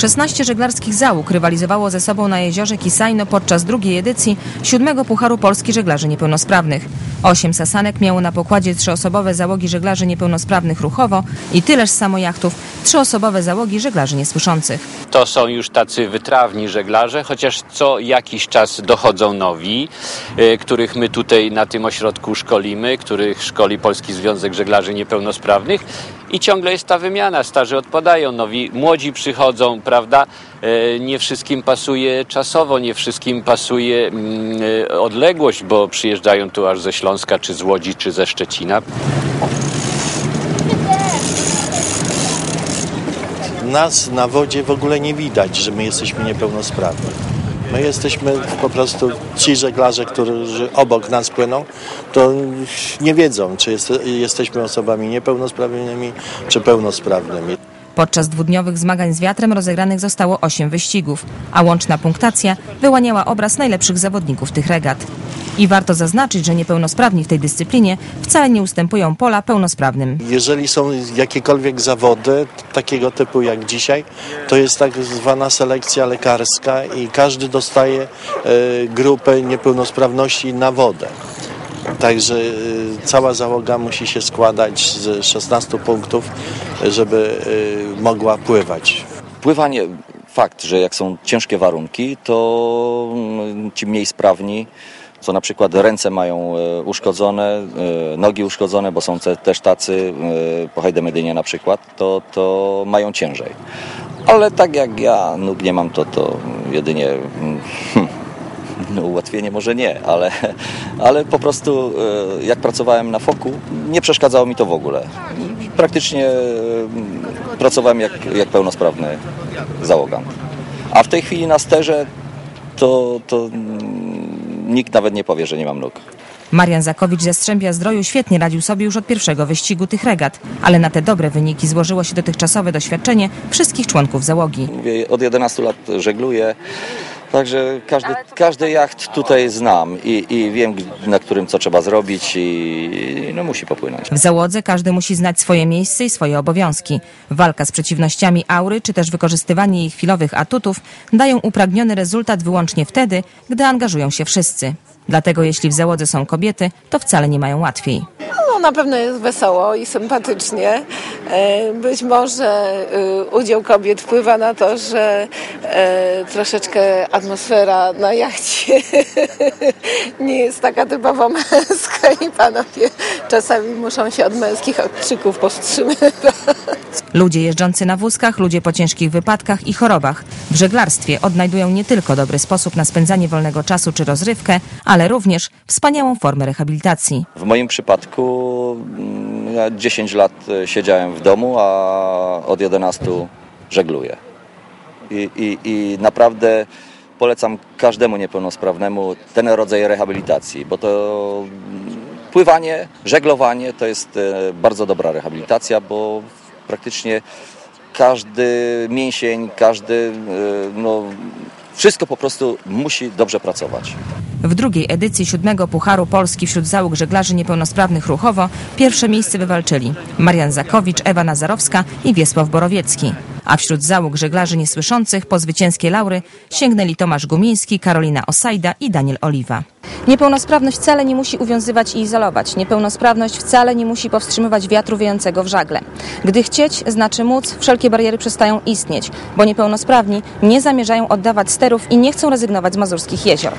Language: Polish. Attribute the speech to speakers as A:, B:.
A: 16 żeglarskich załóg rywalizowało ze sobą na jeziorze Kisajno podczas drugiej edycji 7. Pucharu Polski Żeglarzy Niepełnosprawnych. 8 sasanek miało na pokładzie 3-osobowe załogi żeglarzy niepełnosprawnych ruchowo i tyleż samo jachtów 3-osobowe załogi żeglarzy niesłyszących.
B: To są już tacy wytrawni żeglarze, chociaż co jakiś czas dochodzą nowi, których my tutaj na tym ośrodku szkolimy, których szkoli Polski Związek Żeglarzy Niepełnosprawnych i ciągle jest ta wymiana, starzy odpadają, nowi, młodzi przychodzą, prawda? Nie wszystkim pasuje czasowo, nie wszystkim pasuje odległość, bo przyjeżdżają tu aż ze Śląska, czy z Łodzi, czy ze Szczecina.
C: Nas na wodzie w ogóle nie widać, że my jesteśmy niepełnosprawni. My jesteśmy po prostu, ci żeglarze, którzy obok nas płyną, to nie wiedzą, czy jesteśmy osobami niepełnosprawnymi, czy pełnosprawnymi.
A: Podczas dwudniowych zmagań z wiatrem rozegranych zostało 8 wyścigów, a łączna punktacja wyłaniała obraz najlepszych zawodników tych regat. I warto zaznaczyć, że niepełnosprawni w tej dyscyplinie wcale nie ustępują pola pełnosprawnym.
C: Jeżeli są jakiekolwiek zawody takiego typu jak dzisiaj, to jest tak zwana selekcja lekarska i każdy dostaje grupę niepełnosprawności na wodę. Także cała załoga musi się składać z 16 punktów, żeby mogła pływać.
D: Pływanie, fakt, że jak są ciężkie warunki, to ci mniej sprawni, co na przykład ręce mają uszkodzone, nogi uszkodzone, bo są też tacy, po Hajdemedynie na przykład, to mają ciężej. Ale tak jak ja nóg nie mam, to jedynie... No, ułatwienie może nie, ale po prostu jak pracowałem na foku, nie przeszkadzało mi to w ogóle. Praktycznie pracowałem jak pełnosprawny załogant. A w tej chwili na sterze to nikt nawet nie powie, że nie mam nóg.
A: Marian Zakowicz ze Strzębia-Zdroju świetnie radził sobie już od pierwszego wyścigu tych regat, ale na te dobre wyniki złożyło się dotychczasowe doświadczenie wszystkich członków załogi.
D: Od 11 lat żegluję. Także każdy jacht tutaj znam i wiem, na którym co trzeba zrobić i musi popłynąć.
A: W załodze każdy musi znać swoje miejsce i swoje obowiązki. Walka z przeciwnościami aury, czy też wykorzystywanie ich chwilowych atutów dają upragniony rezultat wyłącznie wtedy, gdy angażują się wszyscy. Dlatego jeśli w załodze są kobiety, to wcale nie mają łatwiej.
E: No, na pewno jest wesoło i sympatycznie. Być może udział kobiet wpływa na to, że troszeczkę atmosfera na jachcie nie jest taka typowo męska i panowie czasami muszą się od męskich odkrzyków powstrzymywać.
A: Ludzie jeżdżący na wózkach, ludzie po ciężkich wypadkach i chorobach w żeglarstwie odnajdują nie tylko dobry sposób na spędzanie wolnego czasu czy rozrywkę, ale również wspaniałą formę rehabilitacji.
D: W moim przypadku ja 10 lat siedziałem w domu, a od 11 żegluję. I naprawdę polecam każdemu niepełnosprawnemu ten rodzaj rehabilitacji, bo to pływanie, żeglowanie to jest bardzo dobra rehabilitacja, bo praktycznie każdy mięsień, wszystko po prostu musi dobrze pracować.
A: W drugiej edycji 7. Pucharu Polski wśród załóg żeglarzy niepełnosprawnych ruchowo pierwsze miejsce wywalczyli Marian Zakowicz, Ewa Nazarowska i Wiesław Borowiecki. A wśród załóg żeglarzy niesłyszących po zwycięskie laury sięgnęli Tomasz Gumiński, Karolina Osajda i Daniel Oliwa. Niepełnosprawność wcale nie musi uwiązywać i izolować. Niepełnosprawność wcale nie musi powstrzymywać wiatru wiejącego w żagle. Gdy chcieć, znaczy móc, wszelkie bariery przestają istnieć, bo niepełnosprawni nie zamierzają oddawać sterów i nie chcą rezygnować z mazurskich jezior.